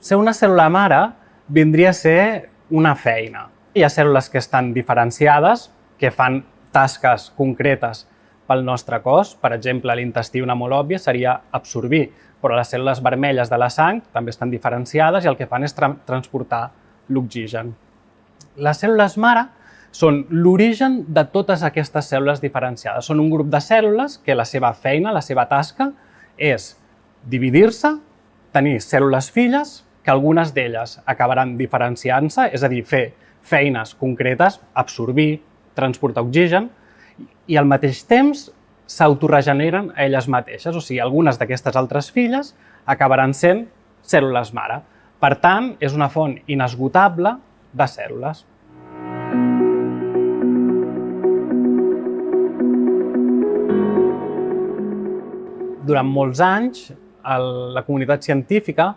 Ser una cèl·lula mare vindria a ser una feina. Hi ha cèl·lules que estan diferenciades, que fan tasques concretes pel nostre cos. Per exemple, l'intestí, una molt òbvia, seria absorbir, però les cèl·lules vermelles de la sang també estan diferenciades i el que fan és transportar l'oxigen. Les cèl·lules mare són l'origen de totes aquestes cèl·lules diferenciades. Són un grup de cèl·lules que la seva feina, la seva tasca, és dividir-se, tenir cèl·lules filles, que algunes d'elles acabaran diferenciant-se, és a dir, fer feines concretes, absorbir, transportar oxigen, i al mateix temps s'autoregeneren a elles mateixes. O sigui, algunes d'aquestes altres filles acabaran sent cèl·lules mare. Per tant, és una font inesgotable de cèl·lules. Durant molts anys, la comunitat científica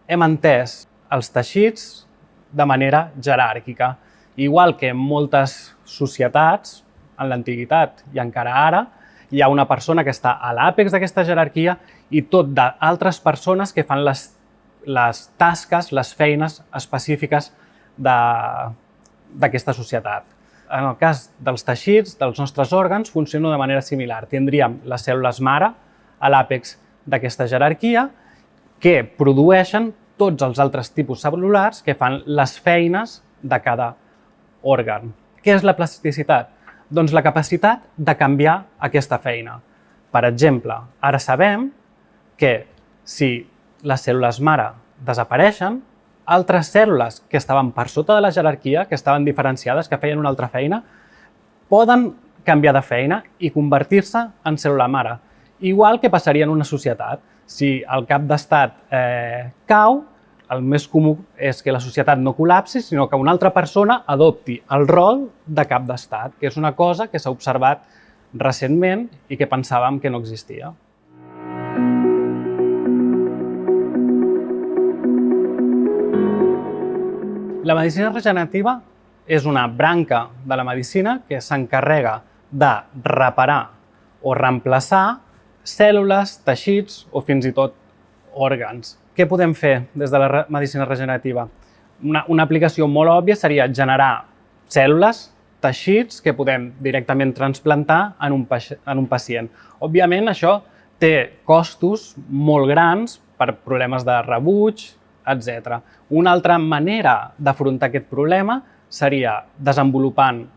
hem entès els teixits de manera jeràrquica. Igual que en moltes societats, en l'antiguitat i encara ara, hi ha una persona que està a l'àpex d'aquesta jerarquia i tot d'altres persones que fan les tasques, les feines específiques d'aquesta societat. En el cas dels teixits, dels nostres òrgans, funciona de manera similar. Tindríem les cèl·lules mare a l'àpex d'aquesta jerarquia que produeixen tots els altres tipus cel·lulars que fan les feines de cada òrgan. Què és la plasticitat? Doncs la capacitat de canviar aquesta feina. Per exemple, ara sabem que si les cèl·lules mare desapareixen, altres cèl·lules que estaven per sota de la jerarquia, que estaven diferenciades, que feien una altra feina, poden canviar de feina i convertir-se en cèl·lula mare. Igual que passaria en una societat. Si el cap d'estat cau, el més comú és que la societat no col·lapsi, sinó que una altra persona adopti el rol de cap d'estat, que és una cosa que s'ha observat recentment i que pensàvem que no existia. La medicina regenerativa és una branca de la medicina que s'encarrega de reparar o reemplaçar cèl·lules, teixits o fins i tot òrgans. Què podem fer des de la medicina regenerativa? Una aplicació molt òbvia seria generar cèl·lules, teixits que podem directament transplantar en un pacient. Òbviament, això té costos molt grans per problemes de rebuig, etc. Una altra manera d'afrontar aquest problema seria desenvolupant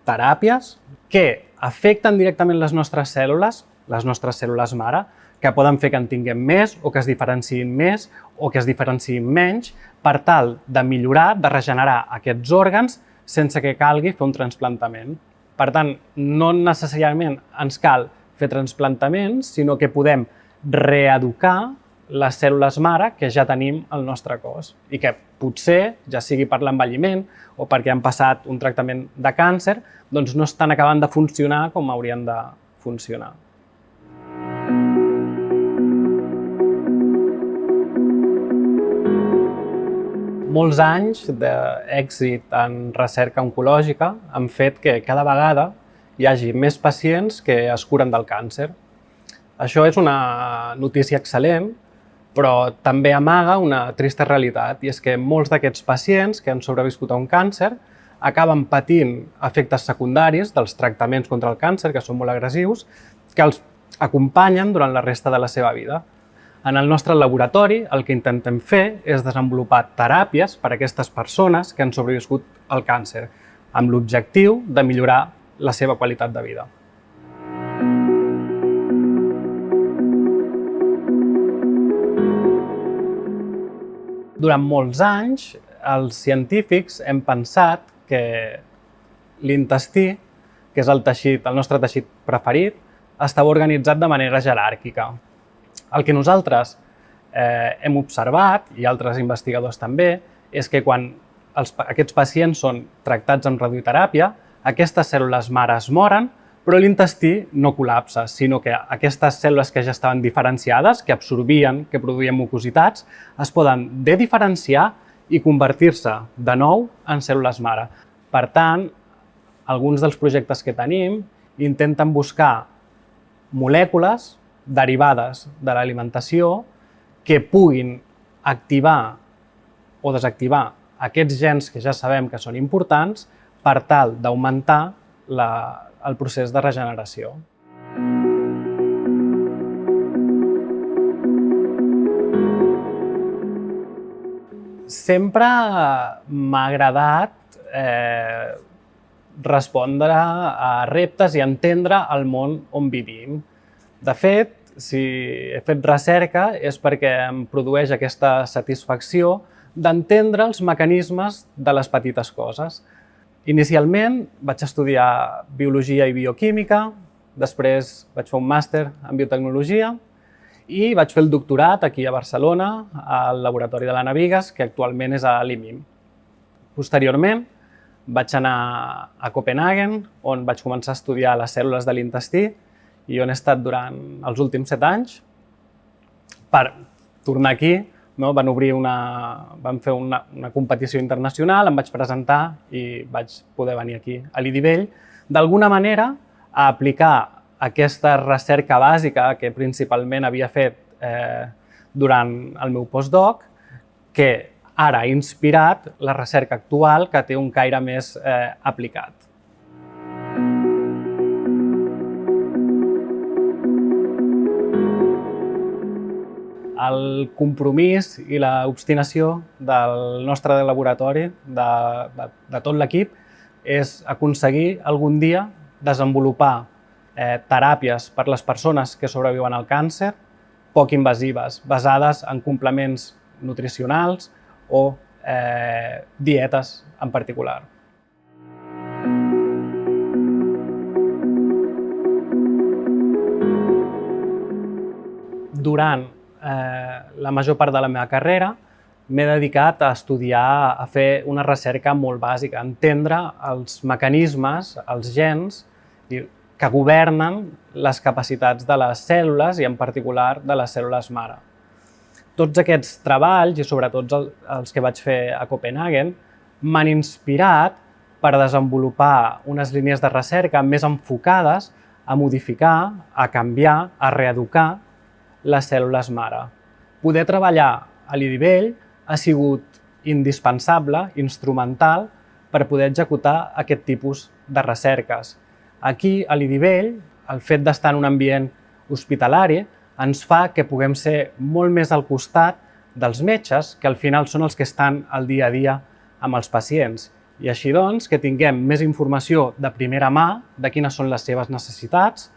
teràpies que afecten directament les nostres cèl·lules mare, que poden fer que en tinguem més o que es diferenciïn més o que es diferenciïn menys per tal de millorar, de regenerar aquests òrgans sense que calgui fer un trasplantament. Per tant, no necessàriament ens cal fer trasplantaments, sinó que podem reeducar les cèl·lules mare que ja tenim al nostre cos i que potser, ja sigui per l'envelliment o perquè han passat un tractament de càncer, doncs no estan acabant de funcionar com haurien de funcionar. Molts anys d'èxit en recerca oncològica han fet que cada vegada hi hagi més pacients que es curen del càncer. Això és una notícia excel·lent, però també amaga una trista realitat, i és que molts d'aquests pacients que han sobreviscut a un càncer acaben patint efectes secundaris dels tractaments contra el càncer, que són molt agressius, que els acompanyen durant la resta de la seva vida. En el nostre laboratori el que intentem fer és desenvolupar teràpies per a aquestes persones que han sobreviscut al càncer, amb l'objectiu de millorar la seva qualitat de vida. Durant molts anys, els científics hem pensat que l'intestí, que és el nostre teixit preferit, estava organitzat de manera jeràrquica. El que nosaltres hem observat, i altres investigadors també, és que quan aquests pacients són tractats amb radioteràpia, aquestes cèl·lules mare es moren, però l'intestí no col·lapsa, sinó que aquestes cèl·lules que ja estaven diferenciades, que absorbien, que produïen mucositats, es poden dediferenciar i convertir-se de nou en cèl·lules mare. Per tant, alguns dels projectes que tenim intenten buscar molècules derivades de l'alimentació que puguin activar o desactivar aquests gens que ja sabem que són importants per tal d'augmentar el procés de regeneració. Sempre m'ha agradat respondre a reptes i entendre el món on vivim. De fet, si he fet recerca és perquè em produeix aquesta satisfacció d'entendre els mecanismes de les petites coses. Inicialment vaig estudiar biologia i bioquímica, després vaig fer un màster en biotecnologia i vaig fer el doctorat aquí a Barcelona, al laboratori de l'Anna Vigas, que actualment és a l'IMIM. Posteriorment vaig anar a Copenhaguen, on vaig començar a estudiar les cèl·lules de l'intestí i on he estat durant els últims 7 anys. Per tornar aquí, van fer una competició internacional, em vaig presentar i vaig poder venir aquí a l'IDIVELL, d'alguna manera a aplicar aquesta recerca bàsica que principalment havia fet durant el meu postdoc, que ara ha inspirat la recerca actual que té un caire més aplicat. El compromís i l'obstinació del nostre laboratori, de tot l'equip, és aconseguir algun dia desenvolupar teràpies per a les persones que sobreviuen al càncer, poc invasives, basades en complements nutricionals o dietes en particular. Durant la major part de la meva carrera m'he dedicat a estudiar, a fer una recerca molt bàsica, a entendre els mecanismes, els gens que governen les capacitats de les cèl·lules i en particular de les cèl·lules mare. Tots aquests treballs, i sobretot els que vaig fer a Copenhaguen, m'han inspirat per desenvolupar unes línies de recerca més enfocades a modificar, a canviar, a reeducar les cèl·lules mare. Poder treballar a l'IDIVELL ha sigut indispensable, instrumental, per poder executar aquest tipus de recerques. Aquí, a l'IDIVELL, el fet d'estar en un ambient hospitalari ens fa que puguem ser molt més al costat dels metges, que al final són els que estan al dia a dia amb els pacients. I així doncs, que tinguem més informació de primera mà de quines són les seves necessitats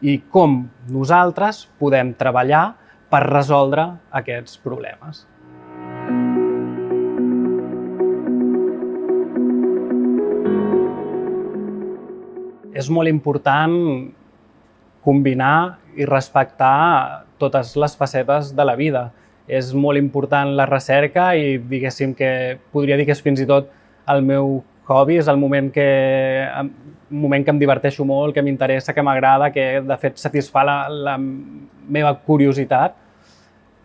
i com nosaltres podem treballar per resoldre aquests problemes. És molt important combinar i respectar totes les facetes de la vida. És molt important la recerca i diguéssim que podria dir que és fins i tot el meu hobby, és el moment que em diverteixo molt, que m'interessa, que m'agrada, que de fet satisfà la meva curiositat,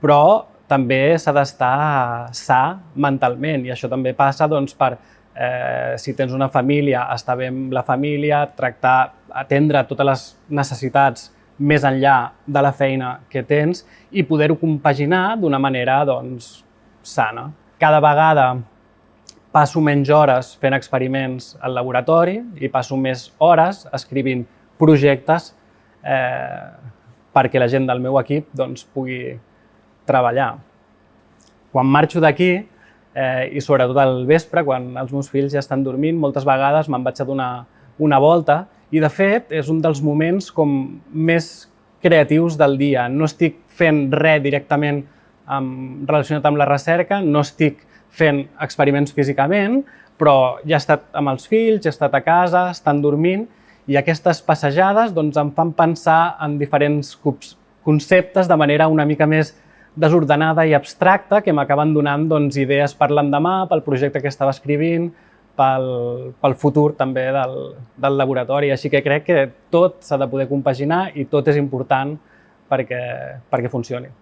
però també s'ha d'estar sa mentalment i això també passa per, si tens una família, estar bé amb la família, atendre totes les necessitats més enllà de la feina que tens i poder-ho compaginar d'una manera sana. Cada vegada passo menys hores fent experiments al laboratori i passo més hores escrivint projectes perquè la gent del meu equip pugui treballar. Quan marxo d'aquí, i sobretot al vespre, quan els meus fills ja estan dormint, moltes vegades me'n vaig a donar una volta i, de fet, és un dels moments més creatius del dia. No estic fent res directament relacionat amb la recerca, no estic fent experiments físicament, però ja he estat amb els fills, he estat a casa, estan dormint, i aquestes passejades em fan pensar en diferents conceptes de manera una mica més desordenada i abstracta que m'acaben donant idees per l'endemà, pel projecte que estava escrivint, pel futur també del laboratori. Així que crec que tot s'ha de poder compaginar i tot és important perquè funcioni.